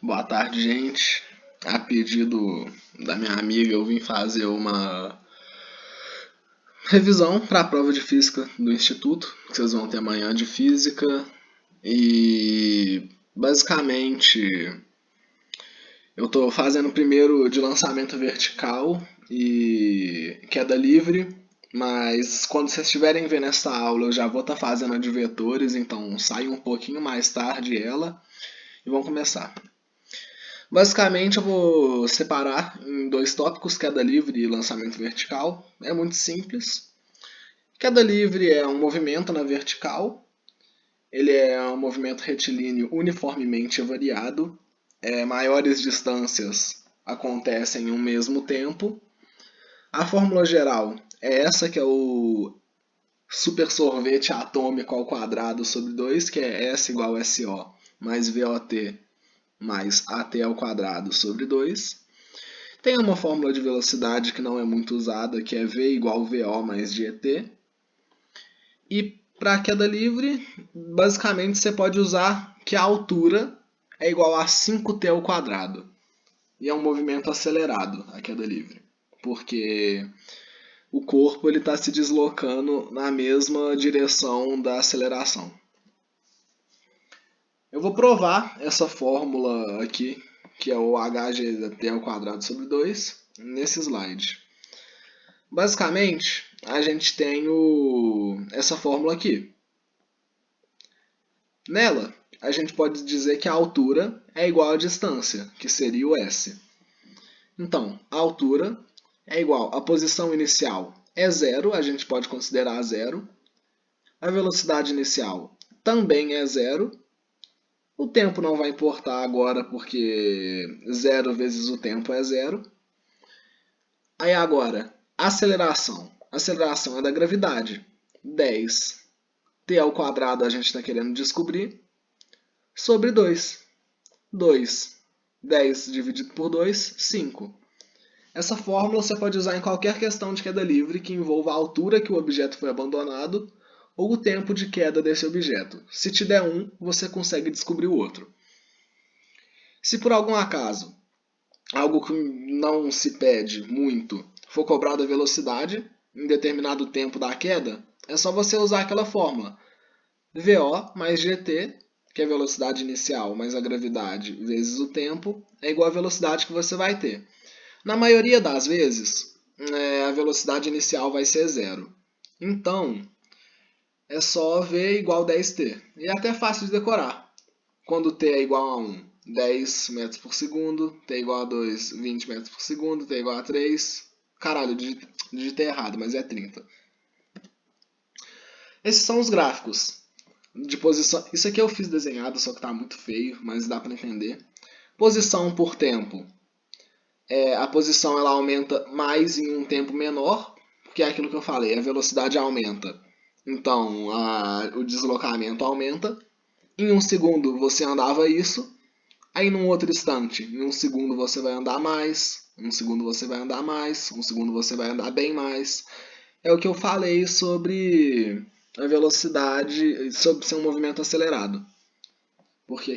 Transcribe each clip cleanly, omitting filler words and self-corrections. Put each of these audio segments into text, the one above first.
Boa tarde, gente. A pedido da minha amiga, eu vim fazer uma revisão para a prova de física do Instituto, que vocês vão ter amanhã de física. E basicamente eu estou fazendo primeiro de lançamento vertical e queda livre, mas quando vocês estiverem vendo essa aula eu já vou estar fazendo a de vetores, então sai um pouquinho mais tarde ela e vamos começar. Basicamente eu vou separar em dois tópicos, queda livre e lançamento vertical. É muito simples. Queda livre é um movimento na vertical. Ele é um movimento retilíneo uniformemente variado. Maiores distâncias acontecem em um mesmo tempo. A fórmula geral é essa, que é o super sorvete atômico ao quadrado sobre 2, que é S igual a SO mais VOT mais AT ao quadrado sobre 2. Tem uma fórmula de velocidade que não é muito usada, que é V igual a VO mais GT. E para a queda livre, basicamente você pode usar que a altura é igual a 5T ao quadrado. E é um movimento acelerado, a queda livre. Porque o corpo está se deslocando na mesma direção da aceleração. Eu vou provar essa fórmula aqui, que é o hgt ao quadrado sobre 2, nesse slide. Basicamente, a gente tem essa fórmula aqui. Nela, a gente pode dizer que a altura é igual à distância, que seria o S. Então, a altura é igual à posição inicial é zero, a gente pode considerar zero. A velocidade inicial também é zero. O tempo não vai importar agora porque 0 vezes o tempo é 0. Aí agora, aceleração. A aceleração é da gravidade. 10 t ao quadrado a gente está querendo descobrir, sobre 2. 2. 10 dividido por 2, 5. Essa fórmula você pode usar em qualquer questão de queda livre que envolva a altura que o objeto foi abandonado ou o tempo de queda desse objeto. Se te der um, você consegue descobrir o outro. Se por algum acaso, algo que não se pede muito, for cobrado a velocidade em determinado tempo da queda, é só você usar aquela fórmula. VO mais GT, que é a velocidade inicial mais a gravidade vezes o tempo, é igual à velocidade que você vai ter. Na maioria das vezes, a velocidade inicial vai ser zero. Então, é só V igual a 10t. E é até fácil de decorar. Quando t é igual a 1, 10 metros por segundo, t é igual a 2, 20 metros por segundo, t é igual a 3... Caralho, digitei errado, mas é 30. Esses são os gráficos de posição. Isso aqui eu fiz desenhado, só que está muito feio, mas dá para entender. Posição por tempo. A posição ela aumenta mais em um tempo menor, porque é aquilo que eu falei, a velocidade aumenta. Então, o deslocamento aumenta. Em um segundo você andava isso, aí num outro instante, em um segundo você vai andar mais, um segundo você vai andar mais, um segundo você vai andar bem mais. É o que eu falei sobre a velocidade, sobre ser um movimento acelerado. Porque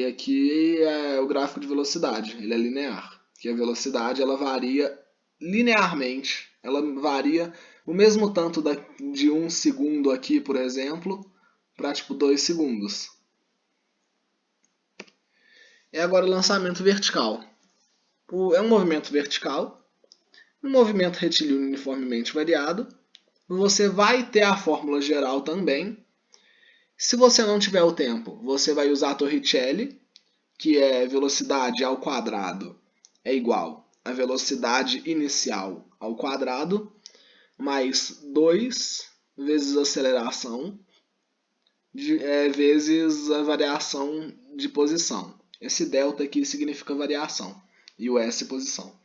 aqui é o gráfico de velocidade, ele é linear. Que a velocidade ela varia linearmente, ela varia o mesmo tanto de um segundo aqui, por exemplo, para tipo 2 segundos. É agora o lançamento vertical. É um movimento vertical, um movimento retilíneo uniformemente variado. Você vai ter a fórmula geral também. Se você não tiver o tempo, você vai usar a Torricelli, que é velocidade ao quadrado é igual a velocidade inicial ao quadrado, mais 2 vezes a aceleração, vezes a variação de posição. Esse delta aqui significa variação, e o S posição.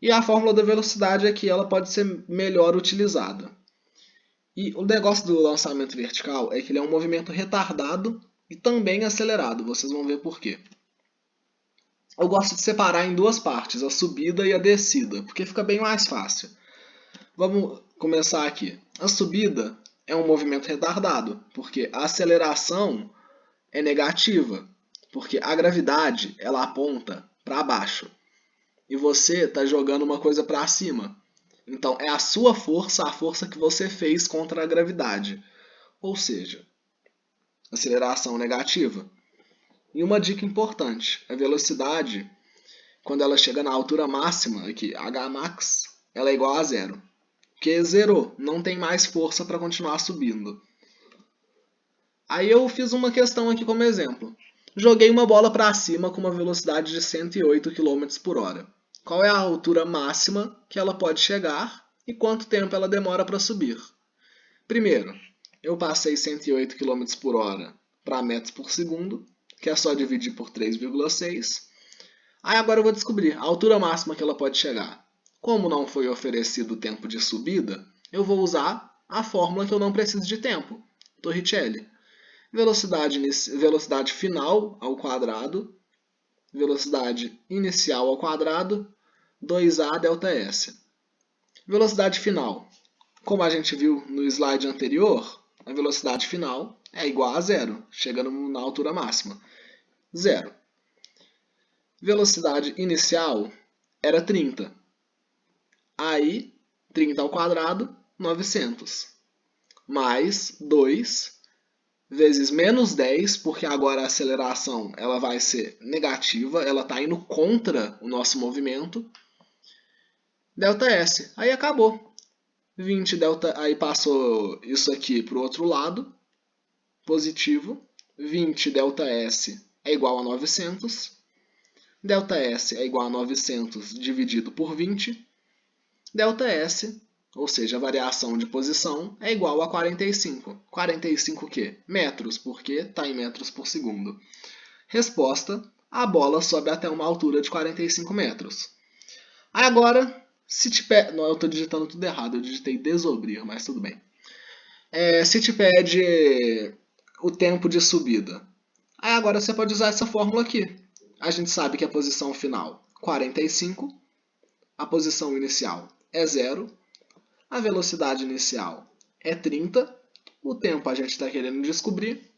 E a fórmula da velocidade é que ela pode ser melhor utilizada. E o negócio do lançamento vertical é que ele é um movimento retardado e também acelerado. Vocês vão ver por quê. Eu gosto de separar em duas partes, a subida e a descida, porque fica bem mais fácil. Vamos começar aqui. A subida é um movimento retardado, porque a aceleração é negativa. Porque a gravidade, ela aponta para baixo. E você está jogando uma coisa para cima. Então, é a sua força, a força que você fez contra a gravidade. Ou seja, aceleração negativa. E uma dica importante, a velocidade, quando ela chega na altura máxima, aqui, Hmax, ela é igual a zero. Porque zerou, não tem mais força para continuar subindo. Aí eu fiz uma questão aqui como exemplo. Joguei uma bola para cima com uma velocidade de 108 km por hora. Qual é a altura máxima que ela pode chegar e quanto tempo ela demora para subir? Primeiro, eu passei 108 km por hora para metros por segundo, que é só dividir por 3,6. Aí agora eu vou descobrir a altura máxima que ela pode chegar. Como não foi oferecido tempo de subida, eu vou usar a fórmula que eu não preciso de tempo, Torricelli. Velocidade final ao quadrado, velocidade inicial ao quadrado, 2a ΔS. Velocidade final. Como a gente viu no slide anterior, a velocidade final é igual a zero, chegando na altura máxima. Zero. Velocidade inicial era 30. Aí, 30 ao quadrado, 900. Mais 2 vezes menos 10, porque agora a aceleração ela vai ser negativa, ela está indo contra o nosso movimento. ΔS. Aí acabou. 20 delta, aí passou isso aqui para o outro lado, positivo. 20 ΔS é igual a 900. ΔS é igual a 900 dividido por 20. ΔS, ou seja, a variação de posição, é igual a 45. 45 o quê? Metros, porque está em metros por segundo. Resposta, a bola sobe até uma altura de 45 metros. Aí agora, se te pede... Não, eu estou digitando tudo errado, eu digitei desobrir, mas tudo bem. Se te pede o tempo de subida, aí agora você pode usar essa fórmula aqui. A gente sabe que a posição final, 45, a posição inicial é 0, a velocidade inicial é 30, o tempo a gente está querendo descobrir,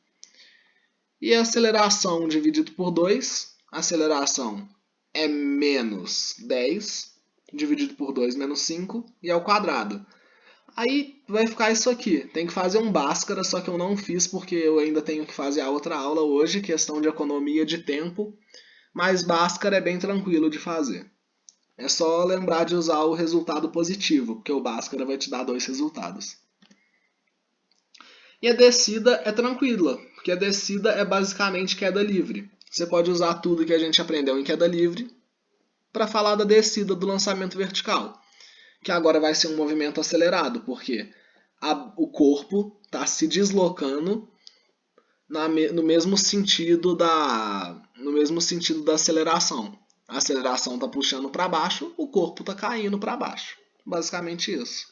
e a aceleração dividido por 2, a aceleração é menos 10, dividido por 2 menos 5, e ao quadrado. Aí vai ficar isso aqui, tem que fazer um Bhaskara, só que eu não fiz porque eu ainda tenho que fazer a outra aula hoje, questão de economia de tempo, mas Bhaskara é bem tranquilo de fazer. É só lembrar de usar o resultado positivo, porque o Bhaskara vai te dar 2 resultados. E a descida é tranquila, porque a descida é basicamente queda livre. Você pode usar tudo que a gente aprendeu em queda livre para falar da descida do lançamento vertical, que agora vai ser um movimento acelerado, porque o corpo está se deslocando no mesmo sentido da aceleração. A aceleração está puxando para baixo, o corpo está caindo para baixo. Basicamente isso.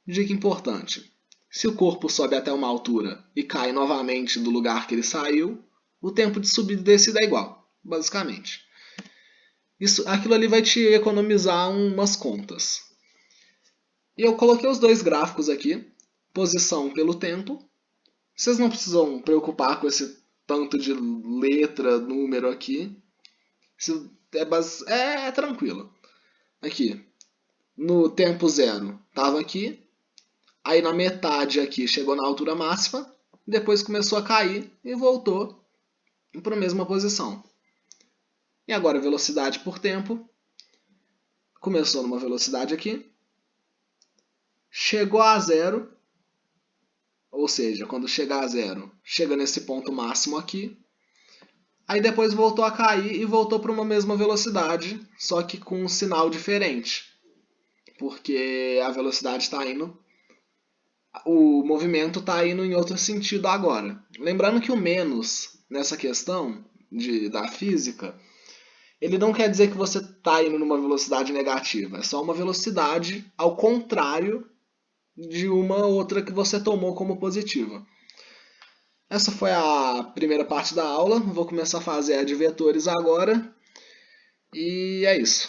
Dica importante. Se o corpo sobe até uma altura e cai novamente do lugar que ele saiu, o tempo de subida e descida é igual, basicamente. Aquilo ali vai te economizar umas contas. E eu coloquei os dois gráficos aqui, posição pelo tempo. Vocês não precisam preocupar com esse tanto de letra, número aqui. É tranquilo. Aqui, no tempo zero, estava aqui. Aí na metade aqui chegou na altura máxima. Depois começou a cair e voltou para a mesma posição. E agora velocidade por tempo. Começou numa velocidade aqui. Chegou a zero. Ou seja, quando chegar a zero, chega nesse ponto máximo aqui. Aí depois voltou a cair e voltou para uma mesma velocidade, só que com um sinal diferente. Porque a velocidade está indo... O movimento está indo em outro sentido agora. Lembrando que o menos, nessa questão da física, ele não quer dizer que você está indo numa velocidade negativa. É só uma velocidade ao contrário de uma outra que você tomou como positiva. Essa foi a primeira parte da aula. Vou começar a fazer a de vetores agora. E é isso.